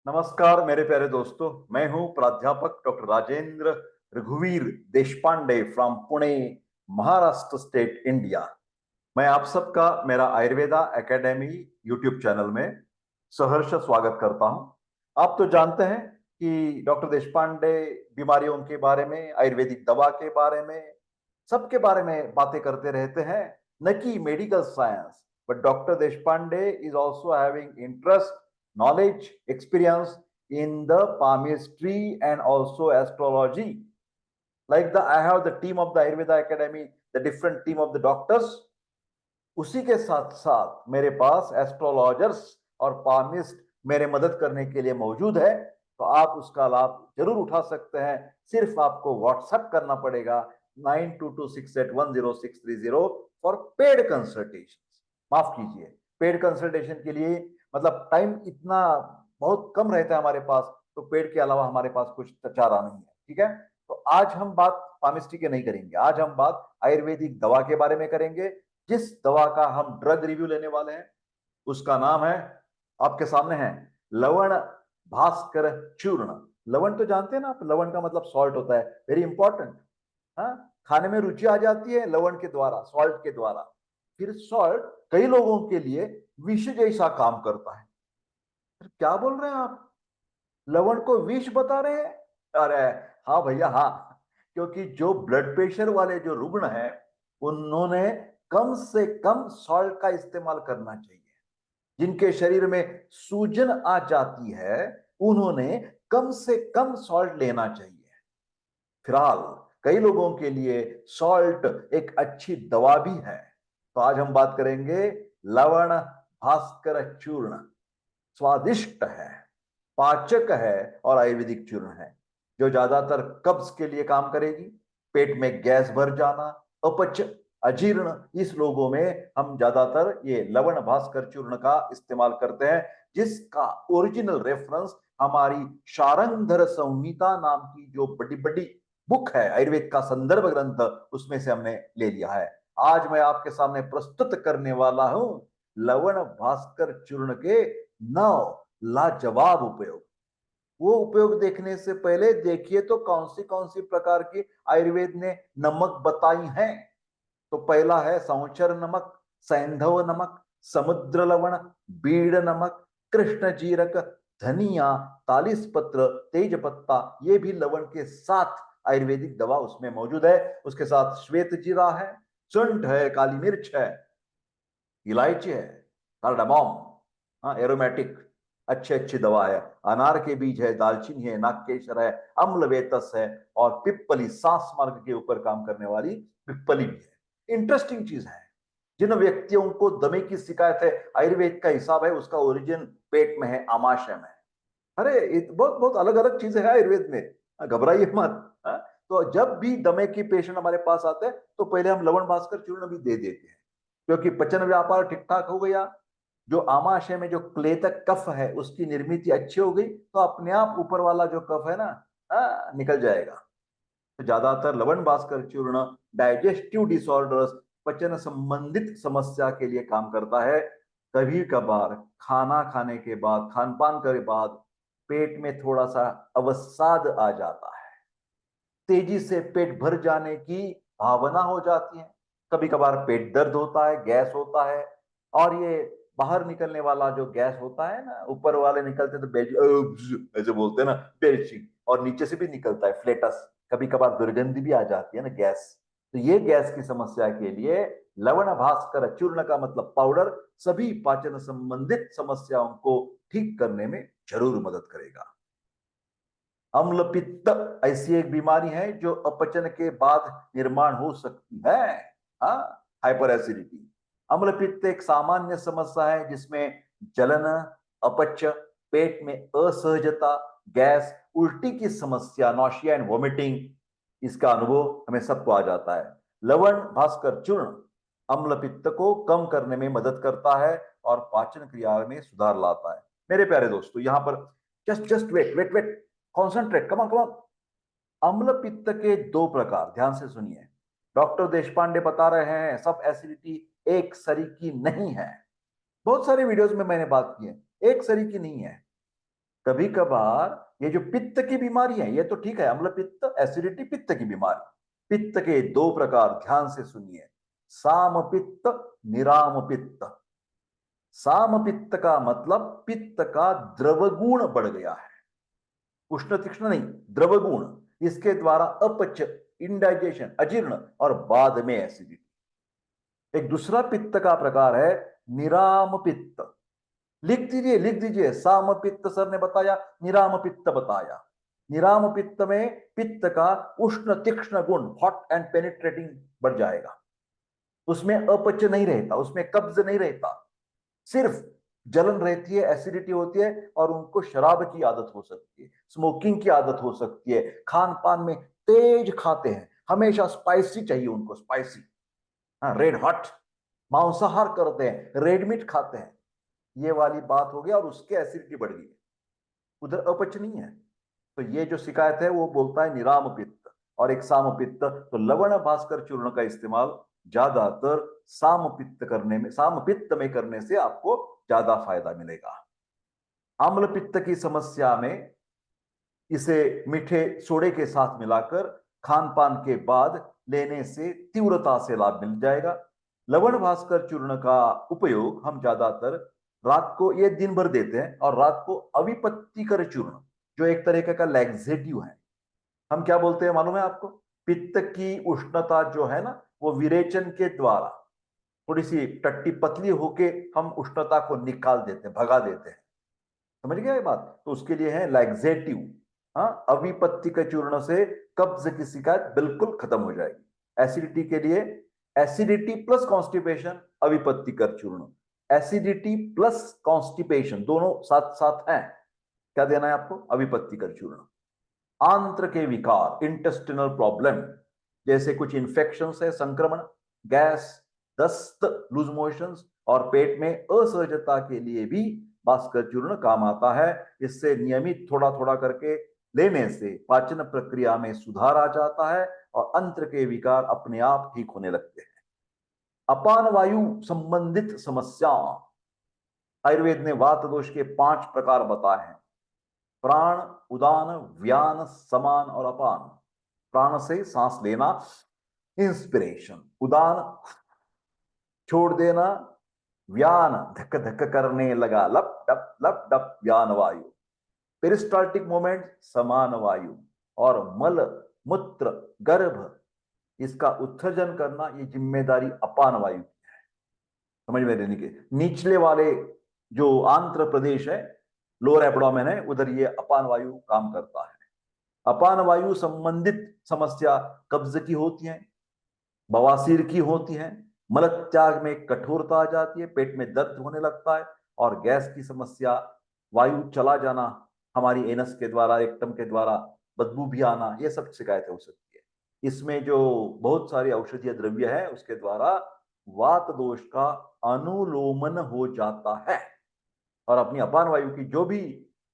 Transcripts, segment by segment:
नमस्कार मेरे प्यारे दोस्तों। मैं हूं प्राध्यापक डॉक्टर राजेंद्र रघुवीर Deshpande from Pune, Maharashtra state, India. मैं आप सबका मेरा आयुर्वेदा एकेडमी यूट्यूब चैनल में सहर्ष स्वागत करता हूं। आप तो जानते हैं कि डॉक्टर देशपांडे बीमारियों के बारे में, आयुर्वेदिक दवा के बारे में, सबके बारे में बातें करते रहते हैं, न कि medical science. But doctor Deshpande is also having interest, knowledge, experience in the palmistry and also astrology. I have the team of the Ayurveda Academy, the different team of the doctors. उसी के साथ साथ मेरे पास एस्ट्रोलॉजर्स और palmist मेरे मदद करने के लिए मौजूद है। तो आप उसका लाभ जरूर उठा सकते हैं। सिर्फ आपको व्हाट्सएप करना पड़ेगा 9226810630 फॉर पेड कंसल्टेशन। माफ कीजिए, पेड कंसल्टेशन के लिए मतलब टाइम इतना बहुत कम रहता है हमारे पास, तो पेड के अलावा हमारे पास कुछ चारा नहीं है। ठीक है, तो आज हम बात पामिस्ट्री के नहीं करेंगे, आज हम बात आयुर्वेदिक दवा के बारे में करेंगे। जिस दवा का हम ड्रग रिव्यू लेने वाले हैं उसका नाम है, आपके सामने है, लवण भास्कर चूर्ण। लवण तो जानते हैं ना आप, लवण का मतलब सॉल्ट होता है, वेरी इंपॉर्टेंट। हाँ, खाने में रुचि आ जाती है लवण के द्वारा, सॉल्ट के द्वारा। फिर सॉल्ट कई लोगों के लिए विष जैसा काम करता है। क्या बोल रहे हैं आप, लवण को विष बता रहे हैं? अरे हाँ भैया हाँ, क्योंकि जो ब्लड प्रेशर वाले जो रुग्ण हैं उन्होंने कम से कम सॉल्ट का इस्तेमाल करना चाहिए। जिनके शरीर में सूजन आ जाती है उन्होंने कम से कम सॉल्ट लेना चाहिए। फिलहाल कई लोगों के लिए सॉल्ट एक अच्छी दवा भी है। तो आज हम बात करेंगे लवण भास्कर चूर्ण। स्वादिष्ट है, पाचक है और आयुर्वेदिक चूर्ण है, जो ज्यादातर कब्ज के लिए काम करेगी। पेट में गैस भर जाना, अपच, अजीर्ण, इस लोगों में हम ज्यादातर ये लवण भास्कर चूर्ण का इस्तेमाल करते हैं, जिसका ओरिजिनल रेफरेंस हमारी शारंगधर संहिता नाम की जो बड़ी बड़ी बुक है, आयुर्वेद का संदर्भ ग्रंथ, उसमें से हमने ले लिया है। आज मैं आपके सामने प्रस्तुत करने वाला हूं लवण भास्कर चूर्ण के 9 लाजवाब उपयोग। वो उपयोग देखने से पहले देखिए तो कौन सी प्रकार की आयुर्वेद ने नमक बताई हैं। तो पहला है संवत्सर नमक, सैंधव नमक, समुद्र लवण, बीड़ नमक, कृष्ण जीरक, धनिया, तालिस पत्र, तेज पत्ता, ये भी लवण के साथ आयुर्वेदिक दवा उसमें मौजूद है। उसके साथ श्वेत जीरा है, सुंठ है, काली मिर्च है, इलायची है, कार्डामोम, हाँ एरोमेटिक, अच्छी अच्छी दवा है। अनार के बीज है, दालचीनी है, नागकेशर है, अम्लवेतस है और पिप्पली, सांस मार्ग के ऊपर काम करने वाली पिप्पली भी है। इंटरेस्टिंग चीज है, जिन व्यक्तियों को दमे की शिकायत है, आयुर्वेद का हिसाब है उसका ओरिजिन पेट में है, आमाशय में। अरे बहुत बहुत अलग अलग चीजें हैं आयुर्वेद में, घबराइए मत। हाँ? तो जब भी दमे की पेशेंट हमारे पास आते हैं तो पहले हम लवण भास्कर चूर्ण भी दे देते हैं, क्योंकि पचन व्यापार ठीक ठाक हो गया, जो आमाशय में जो क्लेतक कफ है उसकी निर्मित अच्छी हो गई, तो अपने आप ऊपर वाला जो कफ है ना, निकल जाएगा। तो ज्यादातर लवण भास्कर चूर्ण डाइजेस्टिव डिसऑर्डर्स, पचन संबंधित समस्या के लिए काम करता है। कभी कभार खाना खाने के बाद, खान पान के बाद पेट में थोड़ा सा अवसाद आ जाता है, तेजी से पेट भर जाने की भावना हो जाती है, कभी कभार पेट दर्द होता है, गैस होता है, और ये बाहर निकलने वाला जो गैस होता है ना, ऊपर वाले निकलते तो ऐसे बोलते हैं ना, बेल्चिंग, और नीचे से भी निकलता है फ्लेटस, कभी कभार दुर्गंधी भी आ जाती है ना, गैस। तो ये गैस की समस्या के लिए लवण भास्कर चूर्ण का मतलब पाउडर सभी पाचन संबंधित समस्याओं को ठीक करने में जरूर मदद करेगा। अम्ल पित्त ऐसी एक बीमारी है जो अपचन के बाद निर्माण हो सकती है, हाँ, हाइपर एसिडिटी। अम्ल पित्त एक सामान्य समस्या है जिसमें जलन, अपच, पेट में असहजता, गैस, उल्टी की समस्या, नौशिया एंड वोमिटिंग, इसका अनुभव हमें सबको आ जाता है। लवण भास्कर चूर्ण अम्ल पित्त को कम करने में मदद करता है और पाचन क्रिया में सुधार लाता है। मेरे प्यारे दोस्तों, यहां पर just just wait wait wait, concentrate, come on come on. अम्ल पित्त के 2 प्रकार, ध्यान से सुनिए। डॉक्टर देशपांडे बता रहे हैं सब एसिडिटी एक सरीकी नहीं है। बहुत सारे वीडियोस में मैंने बात की है, एक सरीकी नहीं है। कभी कभार ये जो पित्त की बीमारी है, ये तो ठीक है, अम्ल पित्त, एसिडिटी, पित्त की बीमारी। पित्त के दो प्रकार ध्यान से सुनिए, साम पित्त, निराम पित्त। साम पित्त का मतलब पित्त का द्रवगुण बढ़ गया है, उष्ण तीक्ष्ण नहीं, द्रवगुण। इसके द्वारा अपच, इंडाइजेशन, अजीर्ण और बाद में एसिडिटी। एक दूसरा पित्त का प्रकार है निराम पित्त। लिख दीजिए, लिख दीजिए, साम पित्त सर ने बताया, निराम पित्त बताया। निराम पित्त में पित्त का उष्ण तीक्ष्ण गुण, हॉट एंड पेनिट्रेटिंग, बढ़ जाएगा। उसमें अपच नहीं रहता, उसमें कब्ज नहीं रहता, सिर्फ जलन रहती है, एसिडिटी होती है, और उनको शराब की आदत हो सकती है, स्मोकिंग की आदत हो सकती है, खान पान में तेज खाते हैं, हमेशा स्पाइसी चाहिए उनको, स्पाइसी, हाँ, रेड हॉट, मांसाहार करते हैं, रेड मीट खाते हैं, ये वाली बात हो गया, और उसके एसिडिटी बढ़ गई, उधर अपच नहीं है। तो ये जो शिकायत है वो बोलता है निराम पित्त और एक साम पित्त। तो लवण भास्कर चूर्ण का इस्तेमाल ज्यादातर साम पित्त करने में, साम पित्त में करने से आपको ज्यादा फायदा मिलेगा। अम्ल पित्त की समस्या में इसे मीठे सोडे के साथ मिलाकर खान पान के बाद लेने से तीव्रता से लाभ मिल जाएगा। लवण भास्कर चूर्ण का उपयोग हम ज्यादातर रात को, ये दिन भर देते हैं, और रात को अविपत्तिकर चूर्ण, जो एक तरीके का लैक्सेटिव है, हम क्या बोलते हैं मालूम है आपको? पित्त की उष्णता जो है ना, वो विरेचन के द्वारा थोड़ी सी टट्टी पतली होके हम उष्णता को निकाल देते हैं, भगा देते हैं। समझ गया ये बात? तो उसके लिए है लैक्सेटिव। हाँ, अविपत्ति के चूर्ण से कब्ज की शिकायत बिल्कुल खत्म हो जाएगी। एसिडिटी के लिए एसिडिटी प्लस कॉन्स्टिपेशन, अविपत्ति कर चूर्ण। एसिडिटी प्लस कॉन्स्टिपेशन दोनों साथ साथ हैं, क्या देना है आपको? अविपत्ति कर चूर्ण। आंत्र के विकार, इंटेस्टिनल प्रॉब्लम, जैसे कुछ इंफेक्शन है, संक्रमण, गैस, दस्त, लूज मोशंस और पेट में असहजता के लिए भी भास्कर चूर्ण काम आता है। इससे नियमित थोड़ा थोड़ा करके लेने से पाचन प्रक्रिया में सुधार आ जाता है और अंत्र के विकार अपने आप ठीक होने लगते हैं। अपान वायु संबंधित समस्या, आयुर्वेद ने वात दोष के 5 प्रकार बताए हैं: प्राण, उदान, व्यान, समान और अपान। प्राण से सांस लेना, इंस्पिरेशन, उदान छोड़ देना, व्यान धक धक करने लगा, लप डप व्यान वायु, पेरिस्टाल्टिक मोमेंट समान वायु, और मल मूत्र गर्भ इसका उत्सर्जन करना, ये जिम्मेदारी अपान वायु की है। समझ में रहने के निचले वाले जो आंत्र प्रदेश है, लोअर एब्डोमेन है, उधर ये अपान वायु काम करता है। अपान वायु संबंधित समस्या कब्ज की होती है, बवासीर की होती है, मलत्याग में कठोरता आ जाती है, पेट में दर्द होने लगता है, और गैस की समस्या, वायु चला जाना हमारी एनस के द्वारा, रेक्टम के द्वारा, बदबू भी आना, ये सब शिकायतें हो सकती है। इसमें जो बहुत सारी औषधीय द्रव्य है उसके द्वारा वात दोष का अनुलोमन हो जाता है, और अपनी अपान वायु की जो भी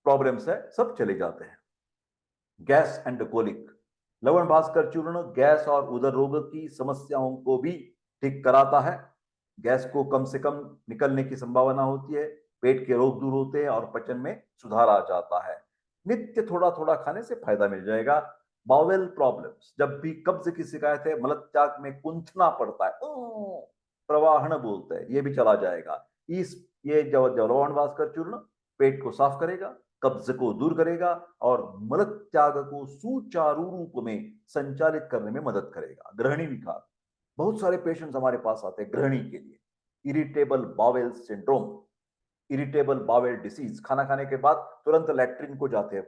प्रॉब्लम्स है सब चले जाते हैं। गैस एंड कोलिक, लवण भास्कर चूर्ण गैस और उदर रोग की समस्याओं को भी ठीक कराता है। गैस को कम से कम निकलने की संभावना होती है, पेट के रोग दूर होते हैं और पचन में सुधार आ जाता है। नित्य थोड़ा थोड़ा खाने से फायदा मिल जाएगा। बावेल प्रॉब्लम्स, जब भी कब्ज की शिकायत है, मलत्याग में कुंठना पड़ता है, प्रवाहन बोलते हैं, ये भी चला जाएगा। इस ये लवण भास्कर चूर्ण पेट को साफ करेगा, कब्ज को दूर करेगा और मल त्याग को सुचारू रूप में संचालित करने में मदद करेगा। ग्रहणी विकार, बहुत सारे पेशेंट्स हमारे पास आते हैं ग्रहणी के लिए। Irritable bowel syndrome, irritable bowel disease, खाना खाने के बाद तुरंत लैट्रिन को जाते हैं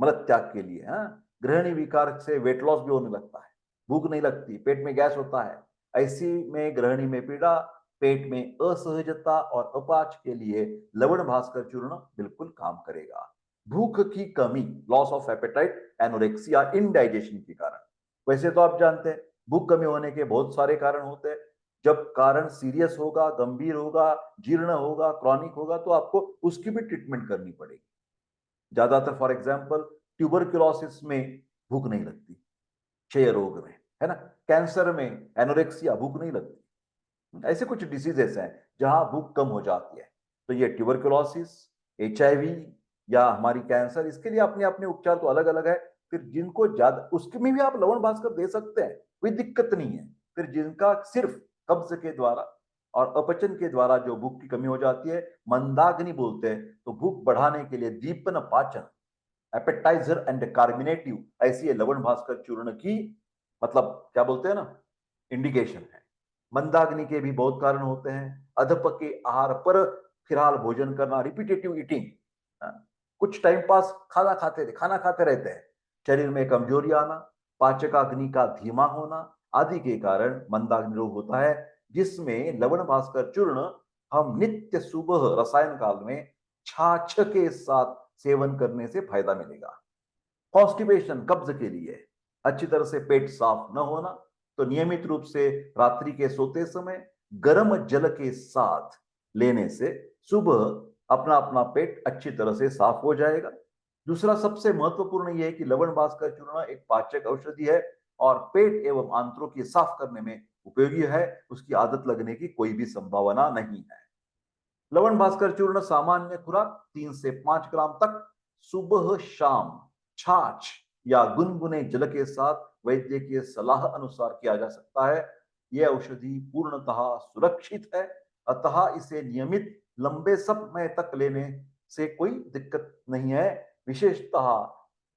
मल त्याग के लिए। हाँ, ग्रहणी विकार से वेट लॉस भी होने लगता है, भूख नहीं लगती, पेट में गैस होता है। ऐसी में ग्रहणी में पीड़ा, पेट में असहजता और अपाच के लिए लवण भास्कर चूर्ण बिल्कुल काम करेगा। भूख की कमी, loss of appetite, anorexia, indigestion के कारण। वैसे तो आप जानते हैं भूख कमी होने के बहुत सारे कारण होते हैं। जब कारण सीरियस होगा, गंभीर होगा, जीर्ण होगा, क्रॉनिक होगा, तो आपको उसकी भी ट्रीटमेंट करनी पड़ेगी। ज्यादातर फॉर एग्जाम्पल ट्यूबरक्लोसिस में भूख नहीं लगती, क्षय रोग में, है ना, कैंसर में एनोरेक्सिया, भूख नहीं लगती। ऐसे कुछ डिसीजेस हैं जहां भूख कम हो जाती है। तो ये ट्यूबरक्लोसिस, HIV, या हमारी कैंसर, इसके लिए अपने अपने उपचार तो अलग अलग है। फिर जिनको ज्यादा, उसके में भी आप लवण भास्कर दे सकते हैं, कोई दिक्कत नहीं है। फिर जिनका सिर्फ कब्ज के द्वारा और अपचन के द्वारा जो भूख की कमी हो जाती है, मंदाग्नि बोलते हैं, तो भूख बढ़ाने के लिए दीपन पाचन, एपेटाइजर एंड कार्मिनेटिव, ऐसी है लवण भास्कर चूर्ण की, मतलब क्या बोलते हैं ना, इंडिकेशन है। मंदाग्नि के भी बहुत कारण होते हैं। अधपके आहार पर फिलहाल भोजन करना, रिपीटेटिव ईटिंग, कुछ टाइम पास खाना खाते रहते हैं, शरीर में कमजोरी आना, पाचकाग्नि का धीमा होना आदि के कारण मंदाग्नि रोग होता है, जिसमें लवण भास्कर चूर्ण हम नित्य सुबह रसायन काल में छाछ के साथ सेवन करने से फायदा मिलेगा। कॉन्स्टिपेशन, कब्ज के लिए अच्छी तरह से पेट साफ न होना, तो नियमित रूप से रात्रि के सोते समय गर्म जल के साथ लेने से सुबह अपना अपना पेट अच्छी तरह से साफ हो जाएगा। दूसरा सबसे महत्वपूर्ण यह है कि लवण भास्कर चूर्ण एक पाचक औषधि है और पेट एवं आंत्रों की साफ करने में उपयोगी है, उसकी आदत लगने की कोई भी संभावना नहीं है। लवण भास्कर चूर्ण सामान्य खुराक 3 से 5 ग्राम तक सुबह शाम छाछ या गुनगुने जल के साथ वैद्य सलाह अनुसार किया जा सकता है। यह औषधि पूर्णतः सुरक्षित है, अतः इसे नियमित लंबे समय तक लेने से कोई दिक्कत नहीं है। विशेषतः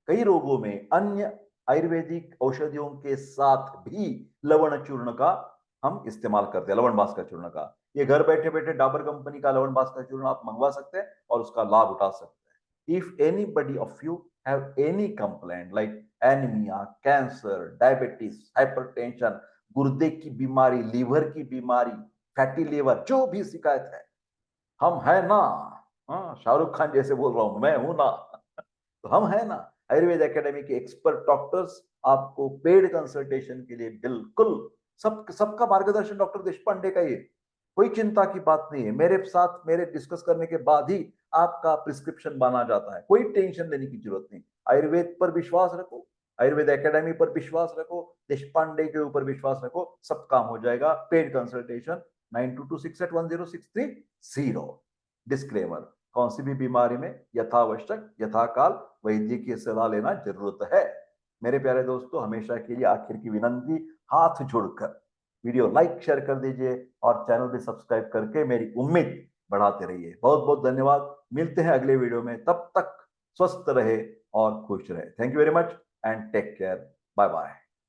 कई रोगों में अन्य आयुर्वेदिक औषधियों के साथ भी लवण चूर्ण का हम इस्तेमाल करते हैं, लवण भास्कर चूर्ण का। ये घर बैठे बैठे डाबर कंपनी का लवण भास्कर चूर्ण आप मंगवा सकते हैं और उसका लाभ उठा सकते हैं। If anybody of you have any complaint like anaemia, cancer, diabetes, hypertension, गुर्दे की बीमारी, लीवर की बीमारी, फैटी लीवर, जो भी शिकायत है, हम है ना। हाँ, शाहरुख खान जैसे बोल रहा हूं, मैं हूं ना। तो हम है ना, आयुर्वेद एकेडमी के एक्सपर्ट डॉक्टर्स आपको पेड कंसल्टेशन के लिए बिल्कुल सबका मार्गदर्शन डॉक्टर देशपांडे का ही है। कोई चिंता की बात नहीं है, मेरे साथ मेरे डिस्कस करने के बाद ही आपका प्रिस्क्रिप्शन बना जाता है, कोई टेंशन लेने की जरूरत नहीं। आयुर्वेद पर विश्वास रखो, आयुर्वेद एकेडमी पर विश्वास रखो, देशपांडे के ऊपर विश्वास रखो, सब काम हो जाएगा। Paid consultation 9226810630। डिस्क्लेमर, कौन सी भी बीमारी में यथावश्यक यथाकाल वैद्य की सलाह लेना जरूरत है। मेरे प्यारे दोस्तों, हमेशा के लिए आखिर की विनंती, हाथ जोड़कर वीडियो लाइक शेयर कर दीजिए और चैनल भी सब्सक्राइब करके मेरी उम्मीद बढ़ाते रहिए। बहुत बहुत धन्यवाद, मिलते हैं अगले वीडियो में, तब तक स्वस्थ रहे और खुश रहे। Thank you very much and take care, bye bye.